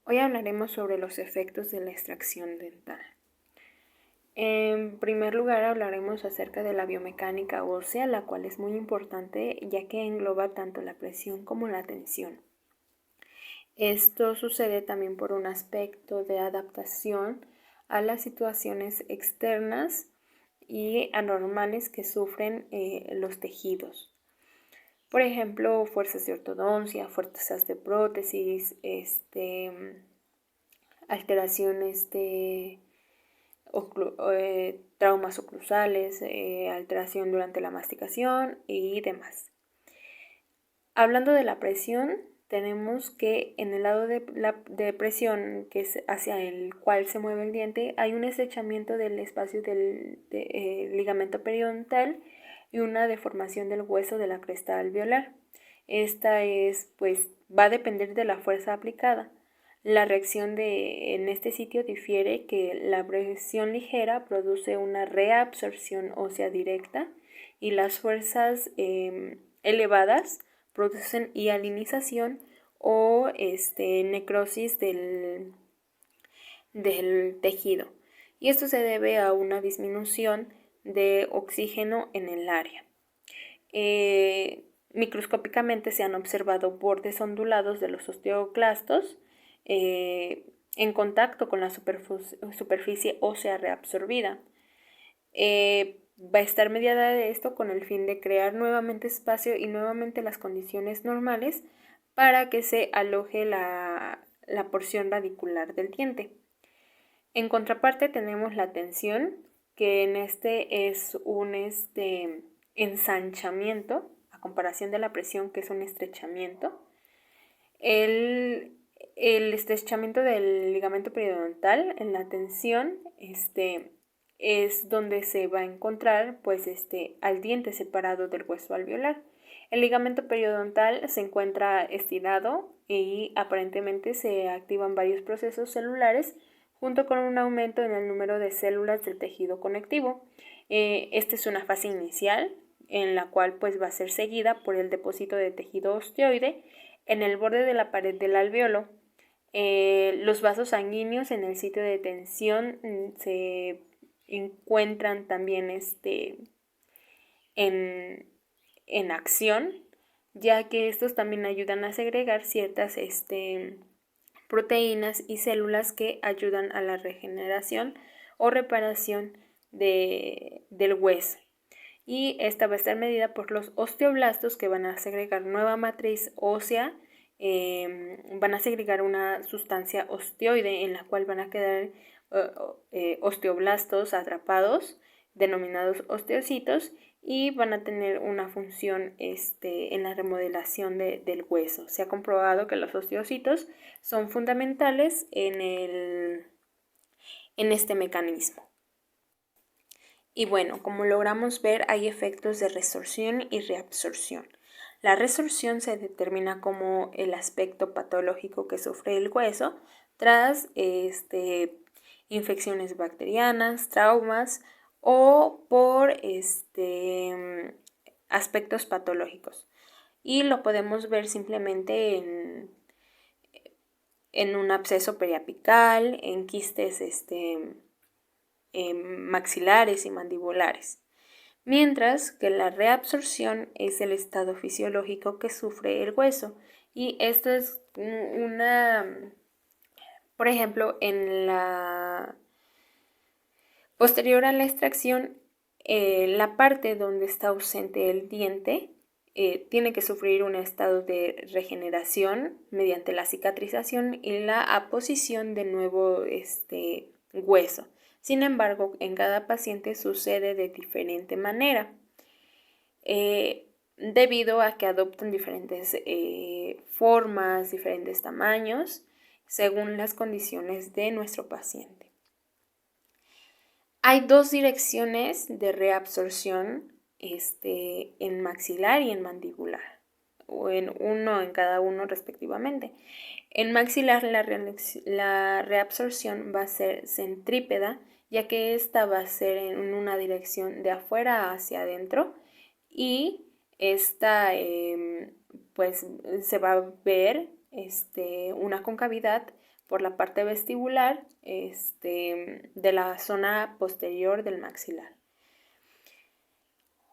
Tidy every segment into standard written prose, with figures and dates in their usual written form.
Hoy hablaremos sobre los efectos de la extracción dental. En primer lugar hablaremos acerca de la biomecánica ósea, la cual es muy importante ya que engloba tanto la presión como la tensión. Esto sucede también por un aspecto de adaptación a las situaciones externas y anormales que sufren los tejidos. Por ejemplo, fuerzas de ortodoncia, fuerzas de prótesis, alteraciones de traumas oclusales, alteración durante la masticación y demás. Hablando de la presión, tenemos que en el lado de presión, que es hacia el cual se mueve el diente, hay un estrechamiento del espacio del ligamento periodontal y una deformación del hueso de la cresta alveolar. Esta va a depender de la fuerza aplicada. La reacción en este sitio difiere que la presión ligera produce una reabsorción ósea directa y las fuerzas elevadas producen hialinización o necrosis del tejido. Y esto se debe a una disminución de oxígeno en el área. Microscópicamente se han observado bordes ondulados de los osteoclastos en contacto con la superficie ósea reabsorbida. Va a estar mediada de esto con el fin de crear nuevamente espacio y nuevamente las condiciones normales para que se aloje la porción radicular del diente. En contraparte tenemos la tensión, que en este es un ensanchamiento, a comparación de la presión, que es un estrechamiento. El estrechamiento del ligamento periodontal en la tensión es donde se va a encontrar al diente separado del hueso alveolar. El ligamento periodontal se encuentra estirado y aparentemente se activan varios procesos celulares junto con un aumento en el número de células del tejido conectivo. Esta es una fase inicial en la cual va a ser seguida por el depósito de tejido osteoide en el borde de la pared del alveolo. Los vasos sanguíneos en el sitio de tensión se encuentran también en acción, ya que estos también ayudan a segregar ciertas proteínas y células que ayudan a la regeneración o reparación del hueso. Y esta va a estar medida por los osteoblastos, que van a segregar nueva matriz ósea, van a segregar una sustancia osteoide en la cual van a quedar osteoblastos atrapados, denominados osteocitos, y van a tener una función en la remodelación del hueso. Se ha comprobado que los osteocitos son fundamentales en este mecanismo. Y bueno, como logramos ver, hay efectos de resorción y reabsorción. La resorción se determina como el aspecto patológico que sufre el hueso tras infecciones bacterianas, traumas o por aspectos patológicos. Y lo podemos ver simplemente en un absceso periapical, en quistes maxilares y mandibulares. Mientras que la reabsorción es el estado fisiológico que sufre el hueso. Y esto es por ejemplo, en la posterior a la extracción, la parte donde está ausente el diente tiene que sufrir un estado de regeneración mediante la cicatrización y la aposición de nuevo hueso. Sin embargo, en cada paciente sucede de diferente manera, debido a que adoptan diferentes formas, diferentes tamaños, según las condiciones de nuestro paciente. Hay dos direcciones de reabsorción en maxilar y en mandibular, o en cada uno respectivamente. En maxilar la reabsorción va a ser centrípeda, ya que esta va a ser en una dirección de afuera hacia adentro, y esta se va a ver una concavidad por la parte vestibular de la zona posterior del maxilar.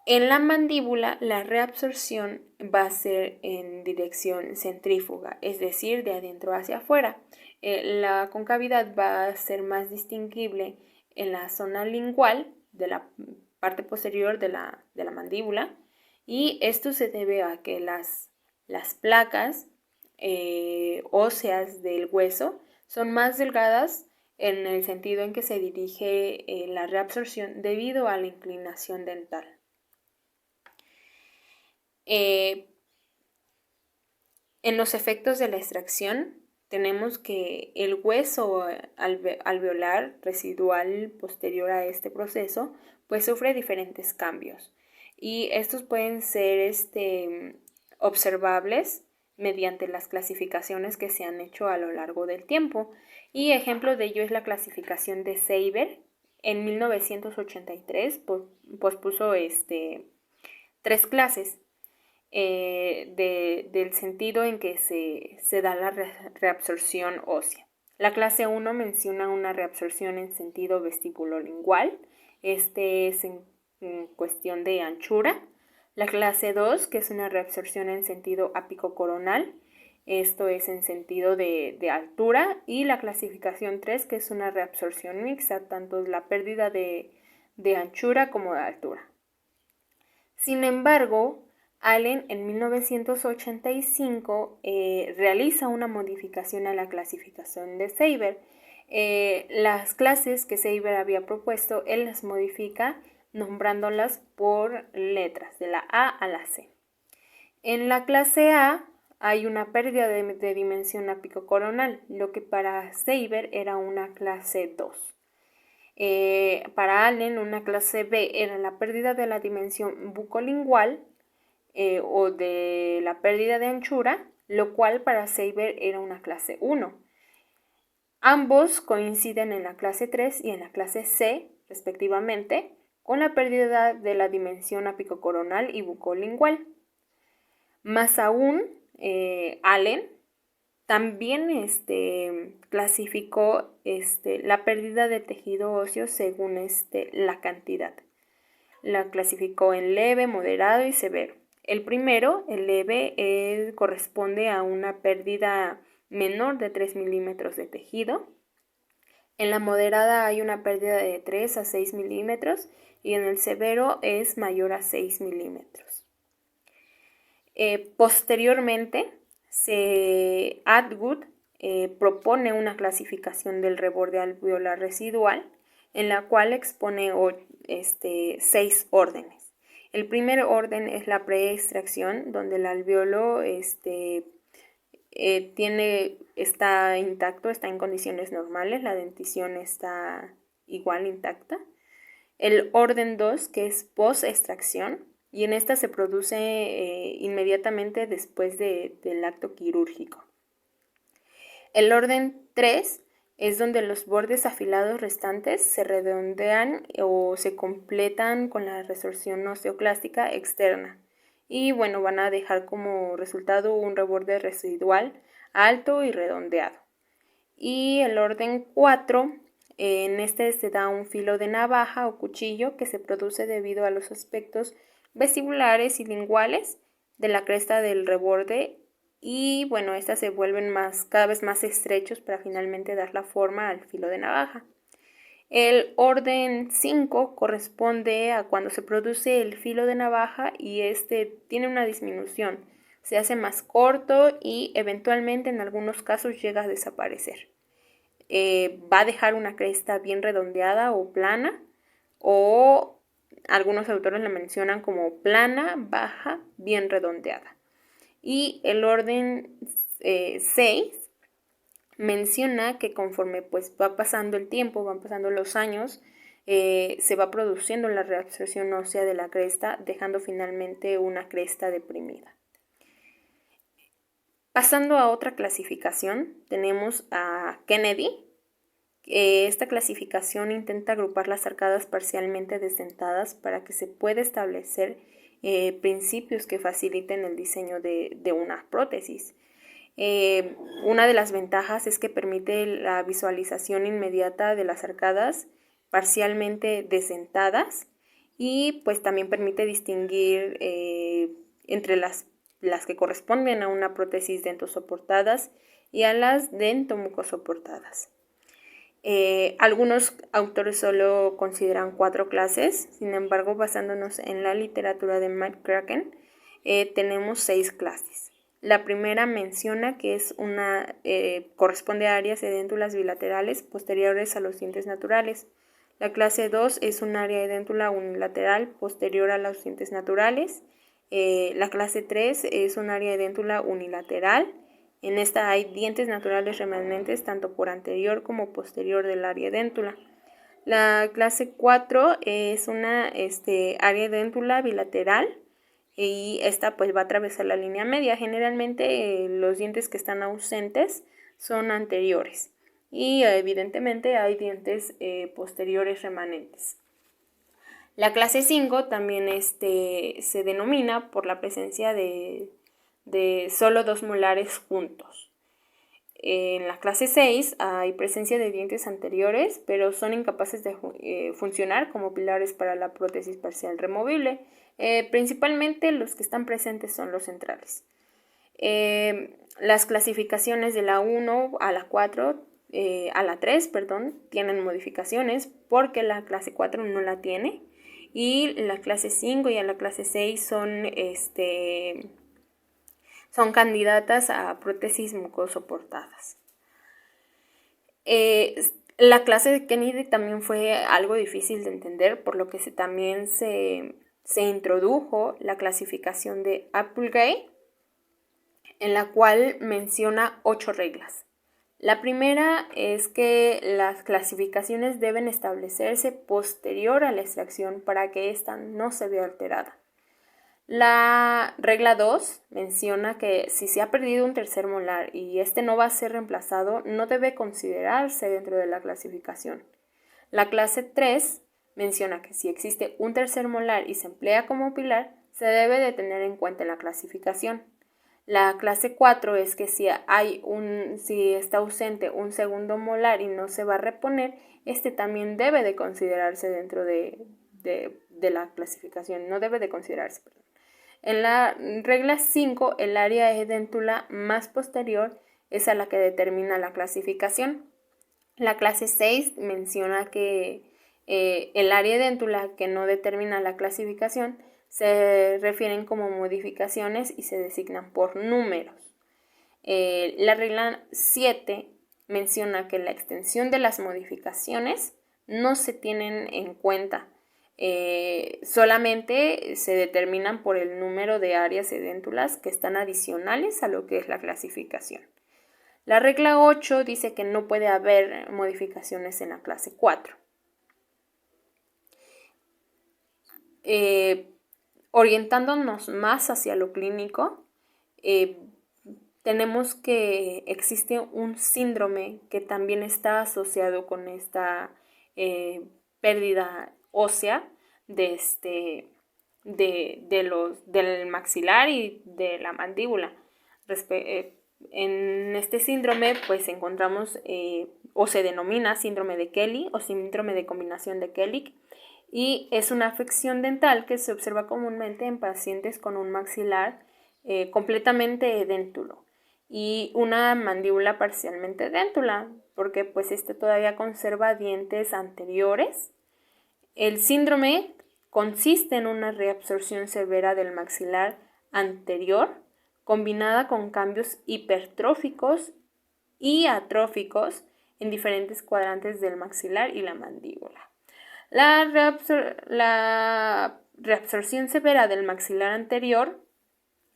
En la mandíbula, la reabsorción va a ser en dirección centrífuga, es decir, de adentro hacia afuera. La concavidad va a ser más distinguible en la zona lingual, de la parte posterior de la mandíbula, y esto se debe a que las placas óseas del hueso son más delgadas en el sentido en que se dirige la reabsorción debido a la inclinación dental. En los efectos de la extracción tenemos que el hueso alveolar residual posterior a este proceso pues sufre diferentes cambios y estos pueden ser observables mediante las clasificaciones que se han hecho a lo largo del tiempo, y ejemplo de ello es la clasificación de Seiber. En 1983 pospuso 3 clases del sentido en que se da la reabsorción ósea. La clase 1 menciona una reabsorción en sentido vestibulolingual, es en cuestión de anchura. La clase 2, que es una reabsorción en sentido apicocoronal, esto es en sentido de altura, y la clasificación 3, que es una reabsorción mixta, tanto la pérdida de anchura como de altura. Sin embargo, Allen en 1985 realiza una modificación a la clasificación de Seiber. Las clases que Seiber había propuesto, él las modifica nombrándolas por letras, de la A a la C. En la clase A hay una pérdida de dimensión apicocoronal, lo que para Seiber era una clase 2. Para Allen, una clase B era la pérdida de la dimensión bucolingual o de la pérdida de anchura, lo cual para Seiber era una clase 1. Ambos coinciden en la clase 3 y en la clase C, respectivamente, con la pérdida de la dimensión apicocoronal y bucolingual. Más aún, Allen también clasificó la pérdida de tejido óseo según la cantidad. La clasificó en leve, moderado y severo. El primero, el leve, corresponde a una pérdida menor de 3 milímetros de tejido. En la moderada hay una pérdida de 3 a 6 milímetros y en el severo es mayor a 6 milímetros. Posteriormente, Atwood propone una clasificación del reborde alveolar residual en la cual expone 6 órdenes. El primer orden es la preextracción, donde el alveolo está intacto, está en condiciones normales, la dentición está igual intacta. El orden 2, que es post-extracción, y en esta se produce inmediatamente después del acto quirúrgico. El orden 3 es donde los bordes afilados restantes se redondean o se completan con la resorción osteoclástica externa y van a dejar como resultado un reborde residual alto y redondeado. Y el orden 4, en se da un filo de navaja o cuchillo que se produce debido a los aspectos vestibulares y linguales de la cresta del reborde, y estas se vuelven cada vez más estrechos para finalmente dar la forma al filo de navaja. El orden 5 corresponde a cuando se produce el filo de navaja y tiene una disminución, se hace más corto y eventualmente en algunos casos llega a desaparecer. Va a dejar una cresta bien redondeada o plana, o algunos autores la mencionan como plana, baja, bien redondeada. Y el orden 6 menciona que conforme va pasando el tiempo, van pasando los años, se va produciendo la reabsorción ósea de la cresta, dejando finalmente una cresta deprimida. Pasando a otra clasificación, tenemos a Kennedy. Esta clasificación intenta agrupar las arcadas parcialmente desdentadas para que se pueda establecer principios que faciliten el diseño de una prótesis. Una de las ventajas es que permite la visualización inmediata de las arcadas parcialmente desdentadas y pues también permite distinguir entre las que corresponden a una prótesis dentosoportadas y a las dentomucosoportadas. Algunos autores solo consideran 4 clases, sin embargo, basándonos en la literatura de McCracken, tenemos 6 clases. La primera menciona que es corresponde a áreas edéntulas bilaterales posteriores a los dientes naturales. La clase 2 es un área edéntula unilateral posterior a los dientes naturales. La clase 3 es un área edéntula unilateral. En esta hay dientes naturales remanentes tanto por anterior como posterior del área edéntula. La clase 4 es una área edéntula bilateral y esta pues va a atravesar la línea media. Generalmente los dientes que están ausentes son anteriores y evidentemente hay dientes posteriores remanentes. La clase 5 también se denomina por la presencia de solo 2 molares juntos. En la clase 6 hay presencia de dientes anteriores, pero son incapaces de funcionar como pilares para la prótesis parcial removible. Principalmente los que están presentes son los centrales. Las clasificaciones de la 1 a la 4, a la 3, tienen modificaciones porque la clase 4 no la tiene. Y la clase 5 y a la clase 6 son candidatas a prótesis mucosoportadas. La clase de Kennedy también fue algo difícil de entender, por lo que también se introdujo la clasificación de Applegate, en la cual menciona 8 reglas. La primera es que las clasificaciones deben establecerse posterior a la extracción para que ésta no se vea alterada. La regla 2 menciona que si se ha perdido un tercer molar y este no va a ser reemplazado, no debe considerarse dentro de la clasificación. La clase 3 menciona que si existe un tercer molar y se emplea como pilar, se debe de tener en cuenta en la clasificación. La clase 4 es que si está ausente un segundo molar y no se va a reponer, este también debe de considerarse dentro de la clasificación, no debe de considerarse, perdón. En la regla 5, el área edéntula más posterior es a la que determina la clasificación. La clase 6 menciona que el área edéntula que no determina la clasificación se refieren como modificaciones y se designan por números. La regla 7 menciona que la extensión de las modificaciones no se tienen en cuenta. Solamente se determinan por el número de áreas edéntulas que están adicionales a lo que es la clasificación. La regla 8 dice que no puede haber modificaciones en la clase 4. Orientándonos más hacia lo clínico, tenemos que existe un síndrome que también está asociado con esta pérdida ósea del maxilar y de la mandíbula. En este síndrome pues encontramos o se denomina síndrome de Kelly o síndrome de combinación de Kelly, y es una afección dental que se observa comúnmente en pacientes con un maxilar completamente edéntulo y una mandíbula parcialmente edéntula, porque pues todavía conserva dientes anteriores. El síndrome consiste en una reabsorción severa del maxilar anterior combinada con cambios hipertróficos y atróficos en diferentes cuadrantes del maxilar y la mandíbula. La reabsorción severa del maxilar anterior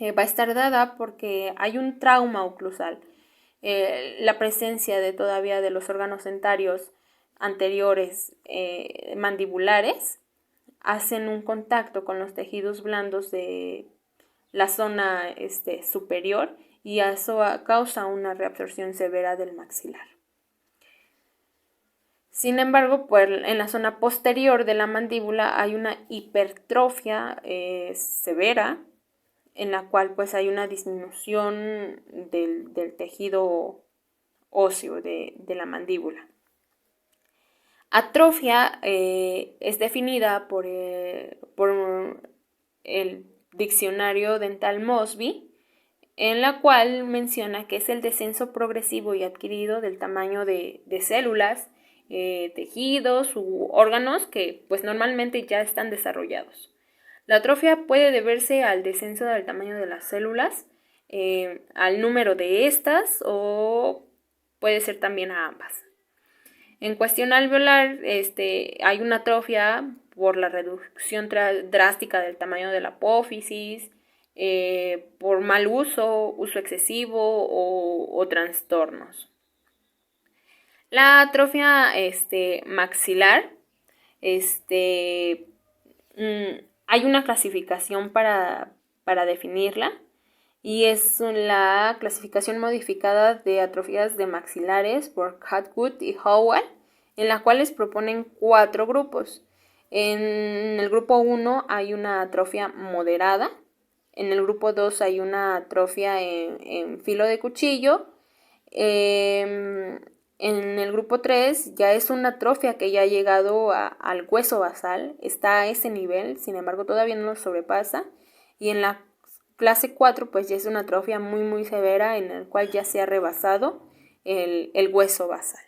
va a estar dada porque hay un trauma oclusal. La presencia todavía de los órganos dentarios anteriores mandibulares hacen un contacto con los tejidos blandos de la zona superior y eso causa una reabsorción severa del maxilar. Sin embargo, pues, en la zona posterior de la mandíbula hay una hipertrofia severa en la cual pues hay una disminución del tejido óseo de la mandíbula. Atrofia es definida por el diccionario dental Mosby, en la cual menciona que es el descenso progresivo y adquirido del tamaño de células, tejidos u órganos que pues normalmente ya están desarrollados. La atrofia puede deberse al descenso del tamaño de las células, al número de estas o puede ser también a ambas. En cuestión alveolar, hay una atrofia por la reducción drástica del tamaño de la apófisis, por mal uso excesivo o trastornos. La atrofia maxilar, hay una clasificación para definirla y es la clasificación modificada de atrofías de maxilares por Catwood y Howell, en la cual les proponen 4 grupos. En el grupo 1 hay una atrofia moderada, en el grupo 2 hay una atrofia en filo de cuchillo, en el grupo 3 ya es una atrofia que ya ha llegado al hueso basal, está a ese nivel, sin embargo todavía no lo sobrepasa, y en la clase 4 pues ya es una atrofia muy severa en el cual ya se ha rebasado el hueso basal.